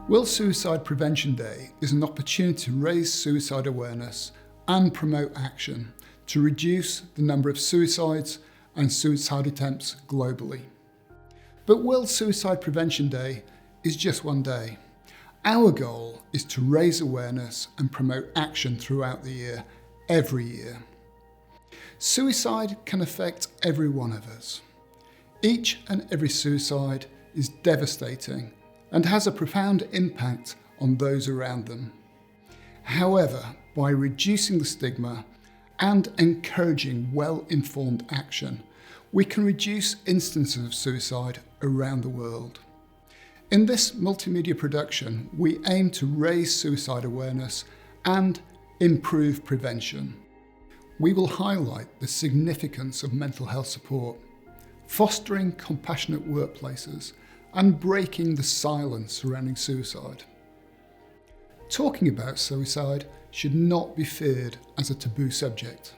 World Suicide Prevention Day is an opportunity to raise suicide awareness and promote action to reduce the number of suicides and suicide attempts globally. But World Suicide Prevention Day is just one day. Our goal is to raise awareness and promote action throughout the year, every year. Suicide can affect every one of us. Each and every suicide is devastating and has a profound impact on those around them. However, by reducing the stigma and encouraging well-informed action, we can reduce instances of suicide around the world. In this multimedia production, we aim to raise suicide awareness and improve prevention. We will highlight the significance of mental health support, fostering compassionate workplaces, and breaking the silence surrounding suicide. Talking about suicide should not be feared as a taboo subject.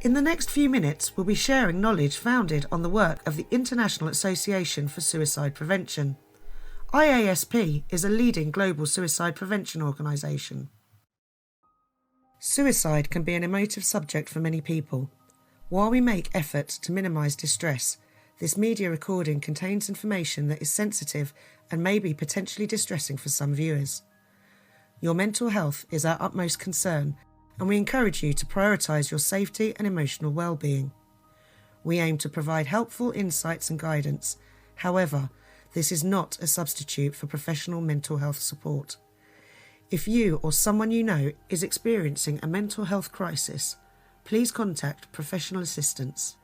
In the next few minutes, we'll be sharing knowledge founded on the work of the International Association for Suicide Prevention. IASP is a leading global suicide prevention organisation. Suicide can be an emotive subject for many people. While we make efforts to minimise distress, this media recording contains information that is sensitive and may be potentially distressing for some viewers. Your mental health is our utmost concern, and we encourage you to prioritise your safety and emotional well-being. We aim to provide helpful insights and guidance. However, this is not a substitute for professional mental health support. If you or someone you know is experiencing a mental health crisis, please contact professional assistance.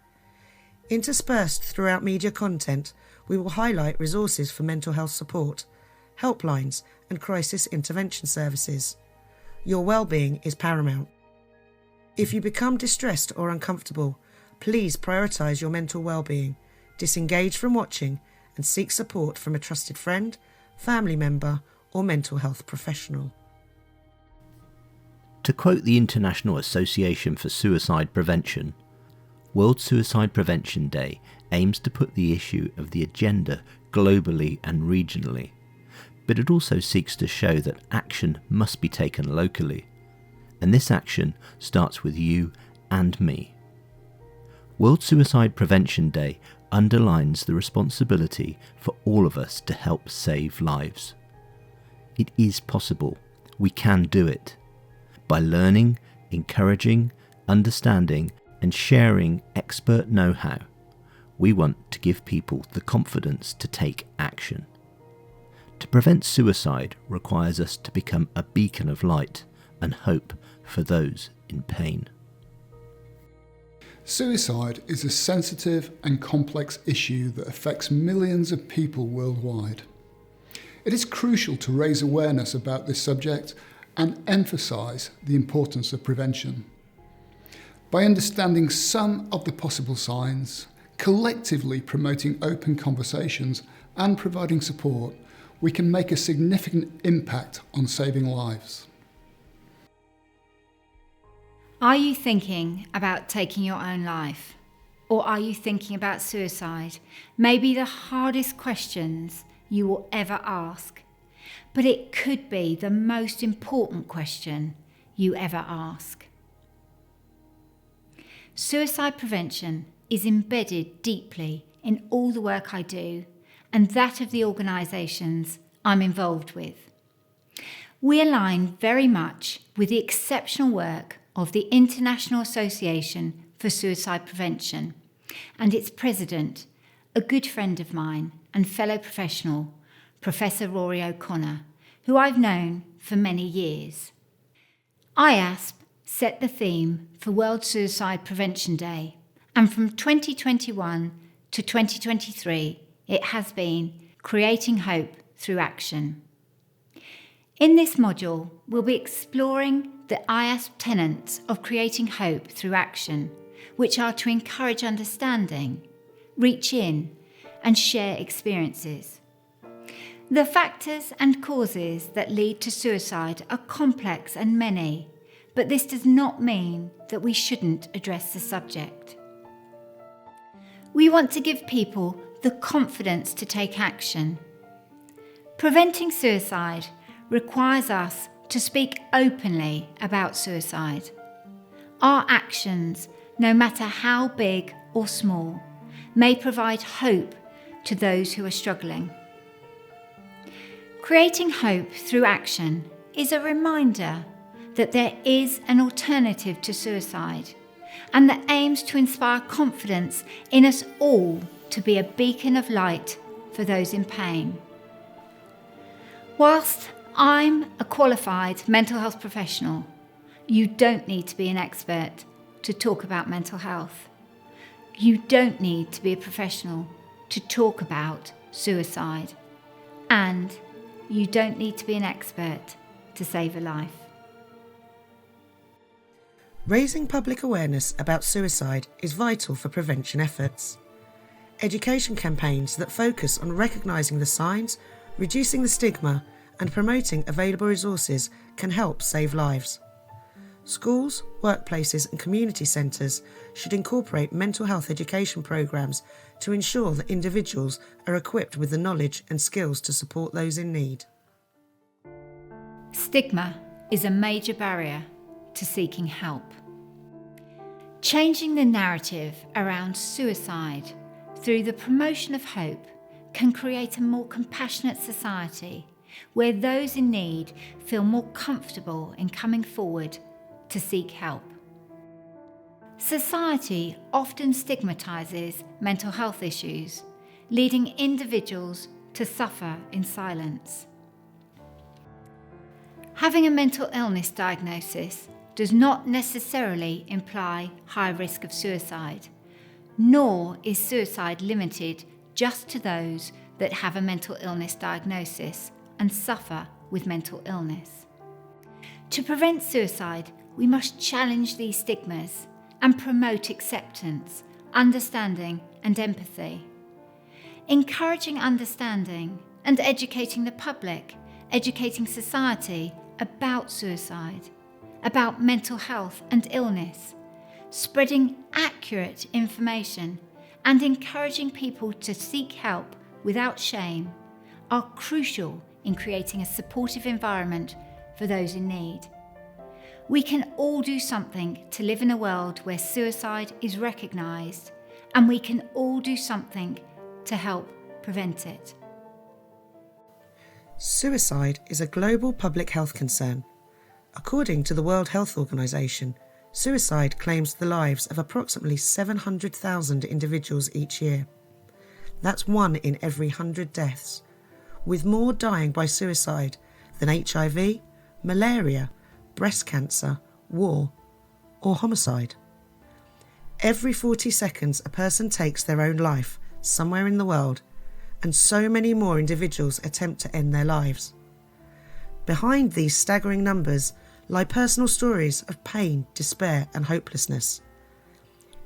Interspersed throughout media content, we will highlight resources for mental health support, helplines and crisis intervention services. Your well-being is paramount. If you become distressed or uncomfortable, please prioritise your mental well-being, disengage from watching and seek support from a trusted friend, family member or mental health professional. To quote the International Association for Suicide Prevention, World Suicide Prevention Day aims to put the issue of the agenda globally and regionally, but it also seeks to show that action must be taken locally, and this action starts with you and me. World Suicide Prevention Day underlines the responsibility for all of us to help save lives. It is possible. We can do it. By learning, encouraging, understanding and sharing expert know-how, we want to give people the confidence to take action. To prevent suicide requires us to become a beacon of light and hope for those in pain. Suicide is a sensitive and complex issue that affects millions of people worldwide. It is crucial to raise awareness about this subject and emphasise the importance of prevention. By understanding some of the possible signs, collectively promoting open conversations and providing support, we can make a significant impact on saving lives. Are you thinking about taking your own life? Or are you thinking about suicide? Maybe the hardest questions you will ever ask, but it could be the most important question you ever ask. Suicide prevention is embedded deeply in all the work I do and that of the organisations I'm involved with. We align very much with the exceptional work of the International Association for Suicide Prevention and its president, a good friend of mine and fellow professional, Professor Rory O'Connor, who I've known for many years. IASP set the theme for World Suicide Prevention Day, and from 2021 to 2023, it has been Creating Hope Through Action. In this module, we'll be exploring the IASP tenets of creating hope through action, which are to encourage understanding, reach in, and share experiences. The factors and causes that lead to suicide are complex and many, but this does not mean that we shouldn't address the subject. We want to give people the confidence to take action, Preventing suicide requires us to speak openly about suicide. Our actions, no matter how big or small, may provide hope to those who are struggling. Creating hope through action is a reminder that there is an alternative to suicide, and that aims to inspire confidence in us all to be a beacon of light for those in pain. Whilst I'm a qualified mental health professional, you don't need to be an expert to talk about mental health. You don't need to be a professional to talk about suicide. And you don't need to be an expert to save a life. Raising public awareness about suicide is vital for prevention efforts. Education campaigns that focus on recognising the signs, reducing the stigma, and promoting available resources can help save lives. Schools, workplaces and community centres should incorporate mental health education programmes to ensure that individuals are equipped with the knowledge and skills to support those in need. Stigma is a major barrier to seeking help. Changing the narrative around suicide through the promotion of hope can create a more compassionate society where those in need feel more comfortable in coming forward to seek help. Society often stigmatises mental health issues, leading individuals to suffer in silence. Having a mental illness diagnosis does not necessarily imply high risk of suicide, nor is suicide limited just to those that have a mental illness diagnosis and suffer with mental illness. To prevent suicide, we must challenge these stigmas and promote acceptance, understanding and empathy. Encouraging understanding and educating the public, educating society about suicide, about mental health and illness, spreading accurate information and encouraging people to seek help without shame are crucial in creating a supportive environment for those in need. We can all do something to live in a world where suicide is recognised, and we can all do something to help prevent it. Suicide is a global public health concern. According to the World Health Organization, suicide claims the lives of approximately 700,000 individuals each year. That's 1 in every 100 deaths, with more dying by suicide than HIV, malaria, breast cancer, war, or homicide. Every 40 seconds a person takes their own life somewhere in the world, and so many more individuals attempt to end their lives. Behind these staggering numbers lie personal stories of pain, despair and hopelessness.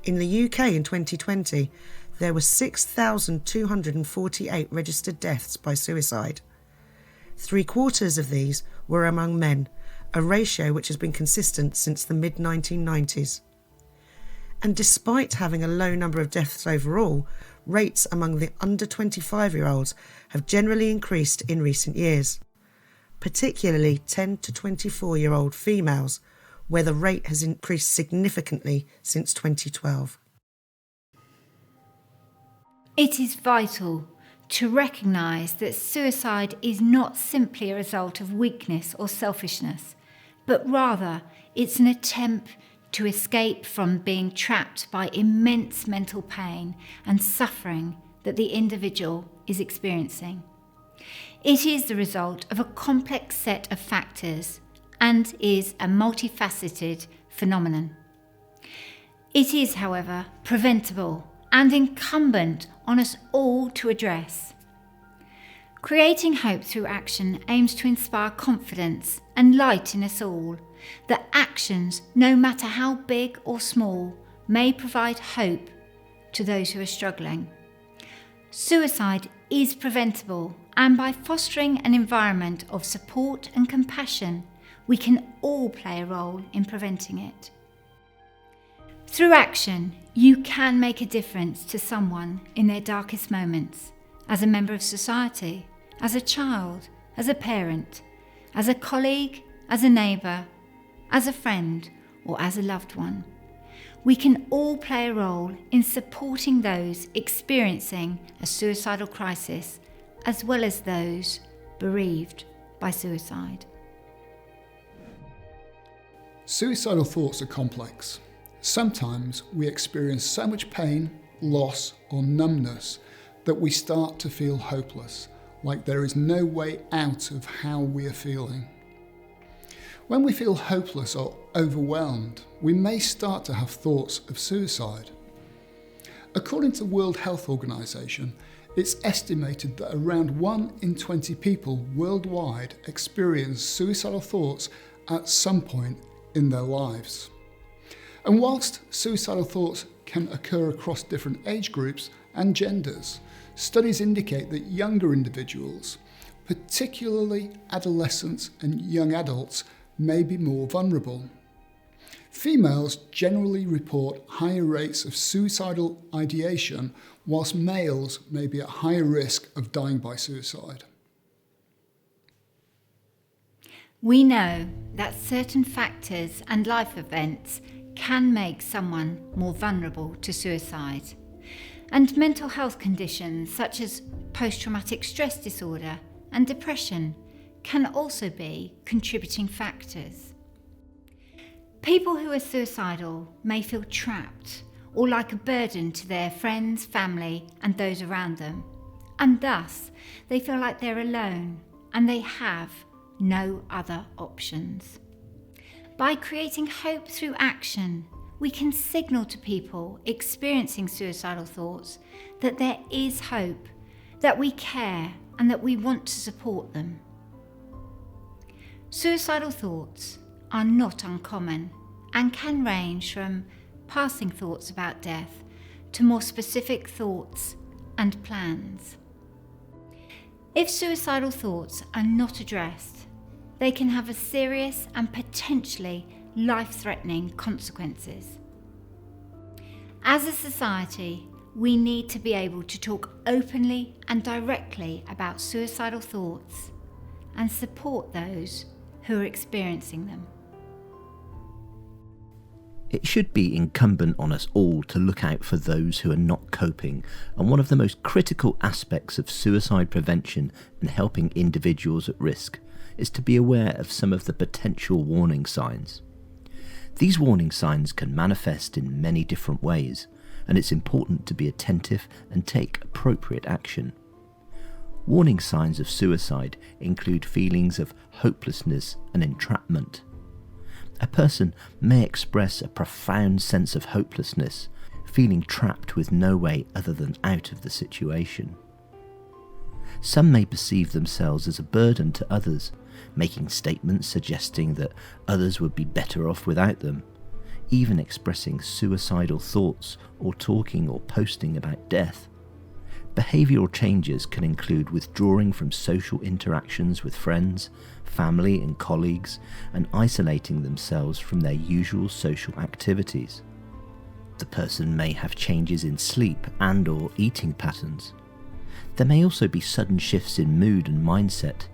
In the UK in 2020, there were 6,248 registered deaths by suicide. 3/4 of these were among men, a ratio which has been consistent since the mid-1990s. And despite having a low number of deaths overall, rates among the under 25-year-olds have generally increased in recent years, particularly 10 to 24-year-old females, where the rate has increased significantly since 2012. It is vital to recognise that suicide is not simply a result of weakness or selfishness, but rather it's an attempt to escape from being trapped by immense mental pain and suffering that the individual is experiencing. It is the result of a complex set of factors and is a multifaceted phenomenon. It is, however, preventable and incumbent on us all to address. Creating hope through action aims to inspire confidence and light in us all, that actions, no matter how big or small, may provide hope to those who are struggling. Suicide is preventable, and by fostering an environment of support and compassion, we can all play a role in preventing it. Through action, you can make a difference to someone in their darkest moments, as a member of society, as a child, as a parent, as a colleague, as a neighbour, as a friend, or as a loved one. We can all play a role in supporting those experiencing a suicidal crisis, as well as those bereaved by suicide. Suicidal thoughts are complex. Sometimes we experience so much pain, loss, or numbness that we start to feel hopeless, like there is no way out of how we are feeling. When we feel hopeless or overwhelmed, we may start to have thoughts of suicide. According to the World Health Organization, it's estimated that around 1 in 20 people worldwide experience suicidal thoughts at some point in their lives. And whilst suicidal thoughts can occur across different age groups and genders, studies indicate that younger individuals, particularly adolescents and young adults, may be more vulnerable. Females generally report higher rates of suicidal ideation, whilst males may be at higher risk of dying by suicide. We know that certain factors and life events can make someone more vulnerable to suicide. And mental health conditions such as post-traumatic stress disorder and depression can also be contributing factors. People who are suicidal may feel trapped or like a burden to their friends, family, and those around them, and thus they feel like they're alone and they have no other options. By creating hope through action, we can signal to people experiencing suicidal thoughts that there is hope, that we care, and that we want to support them. Suicidal thoughts are not uncommon and can range from passing thoughts about death to more specific thoughts and plans. If suicidal thoughts are not addressed, they can have a serious and potentially life-threatening consequences. As a society, we need to be able to talk openly and directly about suicidal thoughts and support those who are experiencing them. It should be incumbent on us all to look out for those who are not coping, and one of the most critical aspects of suicide prevention and helping individuals at risk is to be aware of some of the potential warning signs. These warning signs can manifest in many different ways, and it's important to be attentive and take appropriate action. Warning signs of suicide include feelings of hopelessness and entrapment. A person may express a profound sense of hopelessness, feeling trapped with no way other than out of the situation. Some may perceive themselves as a burden to others, making statements suggesting that others would be better off without them, even expressing suicidal thoughts or talking or posting about death. Behavioural changes can include withdrawing from social interactions with friends, family and colleagues, and isolating themselves from their usual social activities. The person may have changes in sleep and/or eating patterns. There may also be sudden shifts in mood and mindset,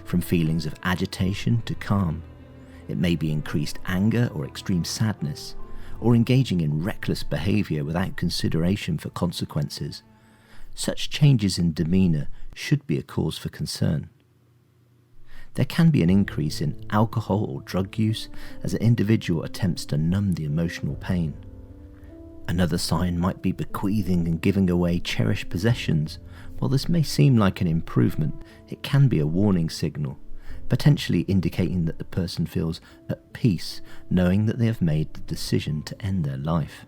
from feelings of agitation to calm. It may be increased anger or extreme sadness, or engaging in reckless behaviour without consideration for consequences. Such changes in demeanour should be a cause for concern. There can be an increase in alcohol or drug use as an individual attempts to numb the emotional pain. Another sign might be bequeathing and giving away cherished possessions. While this may seem like an improvement, it can be a warning signal, potentially indicating that the person feels at peace knowing that they have made the decision to end their life.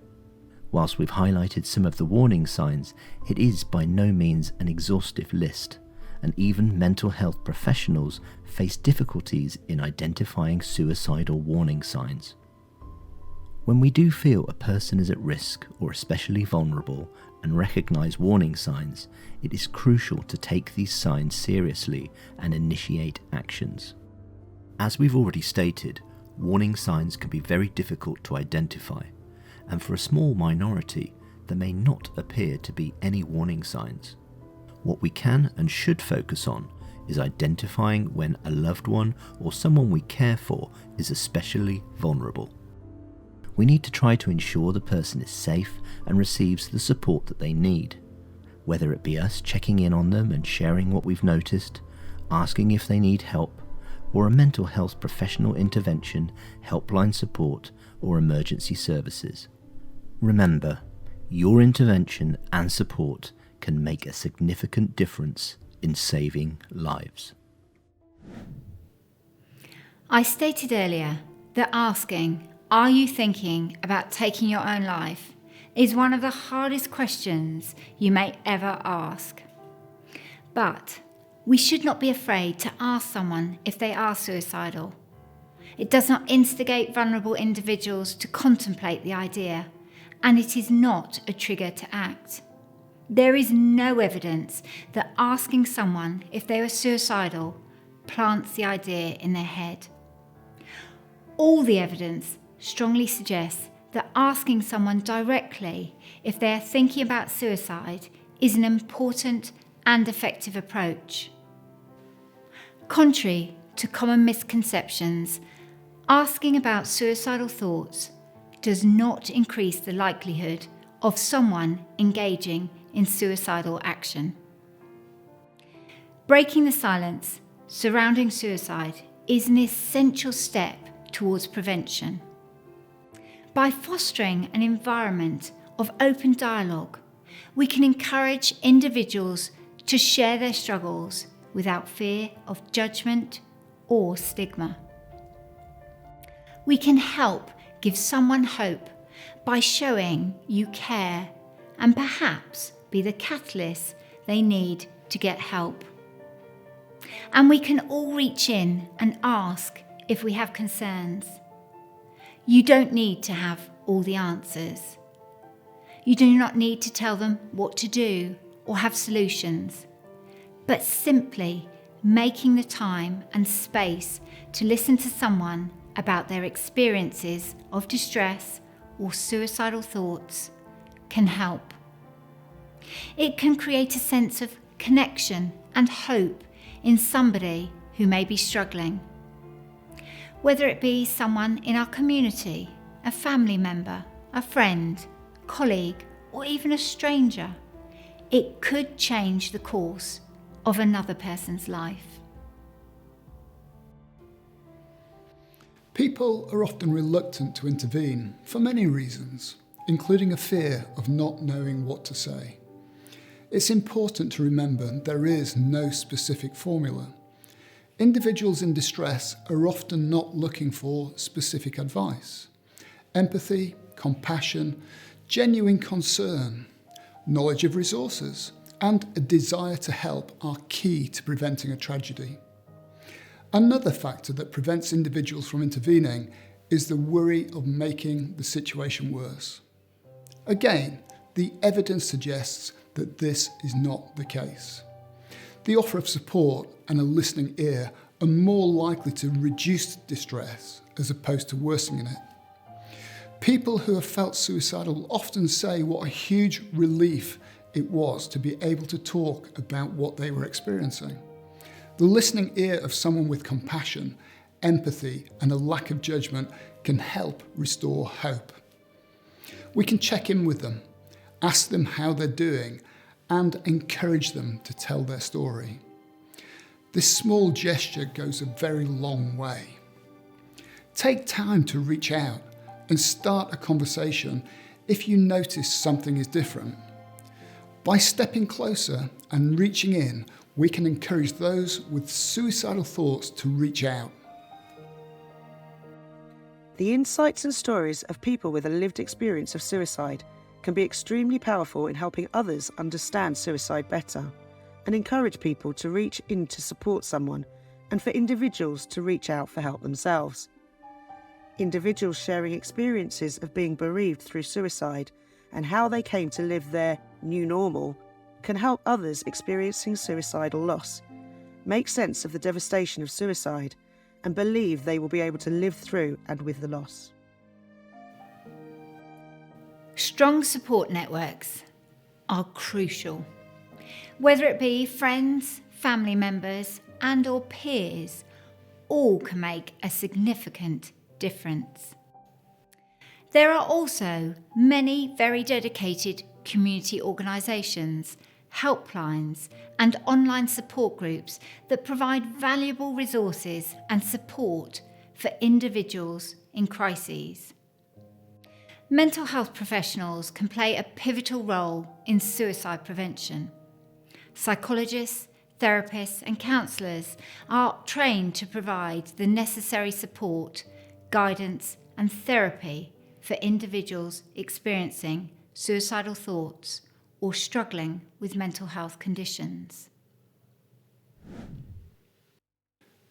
Whilst we've highlighted some of the warning signs, it is by no means an exhaustive list, and even mental health professionals face difficulties in identifying suicidal warning signs. When we do feel a person is at risk or especially vulnerable and recognise warning signs, it is crucial to take these signs seriously and initiate actions. As we've already stated, warning signs can be very difficult to identify, and for a small minority, there may not appear to be any warning signs. What we can and should focus on is identifying when a loved one or someone we care for is especially vulnerable. We need to try to ensure the person is safe and receives the support that they need, whether it be us checking in on them and sharing what we've noticed, asking if they need help, or a mental health professional intervention, helpline support, or emergency services. Remember, your intervention and support can make a significant difference in saving lives. I stated earlier that asking, "Are you thinking about taking your own life?" is one of the hardest questions you may ever ask. But we should not be afraid to ask someone if they are suicidal. It does not instigate vulnerable individuals to contemplate the idea, and it is not a trigger to act. There is no evidence that asking someone if they are suicidal plants the idea in their head. All the evidence strongly suggests that asking someone directly if they are thinking about suicide is an important and effective approach. Contrary to common misconceptions, asking about suicidal thoughts does not increase the likelihood of someone engaging in suicidal action. Breaking the silence surrounding suicide is an essential step towards prevention. By fostering an environment of open dialogue, we can encourage individuals to share their struggles without fear of judgment or stigma. We can help give someone hope by showing you care and perhaps be the catalyst they need to get help. And we can all reach in and ask if we have concerns. You don't need to have all the answers. You do not need to tell them what to do or have solutions, but simply making the time and space to listen to someone about their experiences of distress or suicidal thoughts can help. It can create a sense of connection and hope in somebody who may be struggling. Whether it be someone in our community, a family member, a friend, colleague, or even a stranger, it could change the course of another person's life. People are often reluctant to intervene for many reasons, including a fear of not knowing what to say. It's important to remember there is no specific formula. Individuals in distress are often not looking for specific advice. Empathy, compassion, genuine concern, knowledge of resources, and a desire to help are key to preventing a tragedy. Another factor that prevents individuals from intervening is the worry of making the situation worse. Again, the evidence suggests that this is not the case. The offer of support and a listening ear are more likely to reduce distress as opposed to worsening it. People who have felt suicidal often say what a huge relief it was to be able to talk about what they were experiencing. The listening ear of someone with compassion, empathy, and a lack of judgment can help restore hope. We can check in with them, ask them how they're doing, and encourage them to tell their story. This small gesture goes a very long way. Take time to reach out and start a conversation if you notice something is different. By stepping closer and reaching in, we can encourage those with suicidal thoughts to reach out. The insights and stories of people with a lived experience of suicide can be extremely powerful in helping others understand suicide better and encourage people to reach in to support someone and for individuals to reach out for help themselves. Individuals sharing experiences of being bereaved through suicide and how they came to live their new normal can help others experiencing suicidal loss make sense of the devastation of suicide and believe they will be able to live through and with the loss. Strong support networks are crucial. Whether it be friends, family members, and/or peers all can make a significant difference. There are also many very dedicated community organisations, helplines and online support groups that provide valuable resources and support for individuals in crises. Mental health professionals can play a pivotal role in suicide prevention. Psychologists, therapists and counsellors are trained to provide the necessary support, guidance and therapy for individuals experiencing suicidal thoughts or struggling with mental health conditions.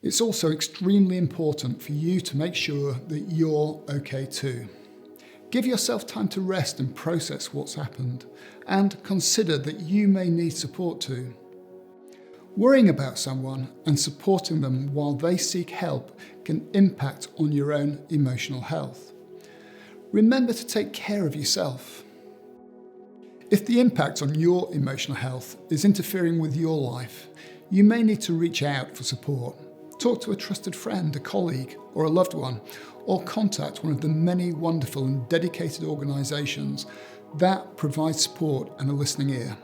It's also extremely important for you to make sure that you're okay too. Give yourself time to rest and process what's happened, and consider that you may need support too. Worrying about someone and supporting them while they seek help can impact on your own emotional health. Remember to take care of yourself. If the impact on your emotional health is interfering with your life, you may need to reach out for support. Talk to a trusted friend, a colleague, or a loved one, or contact one of the many wonderful and dedicated organisations that provide support and a listening ear.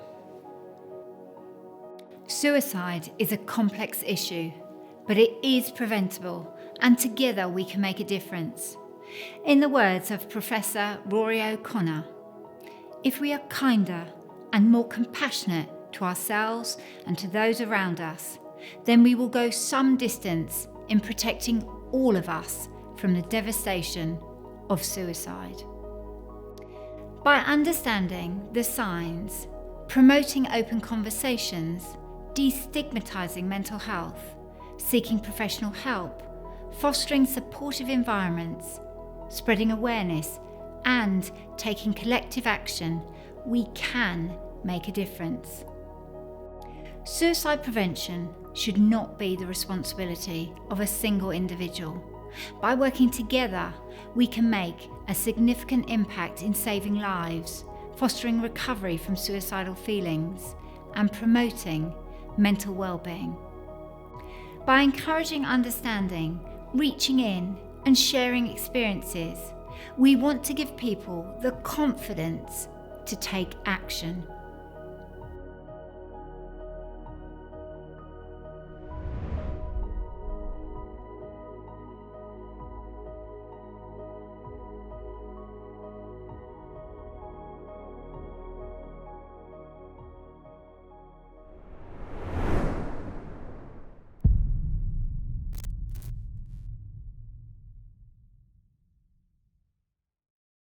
Suicide is a complex issue, but it is preventable, and together we can make a difference. In the words of Professor Rory O'Connor, if we are kinder and more compassionate to ourselves and to those around us, then we will go some distance in protecting all of us from the devastation of suicide. By understanding the signs, promoting open conversations, destigmatising mental health, seeking professional help, fostering supportive environments, spreading awareness, and taking collective action, we can make a difference. Suicide prevention should not be the responsibility of a single individual. By working together, we can make a significant impact in saving lives, fostering recovery from suicidal feelings, and promoting mental well-being. By encouraging understanding, reaching in, and sharing experiences, we want to give people the confidence to take action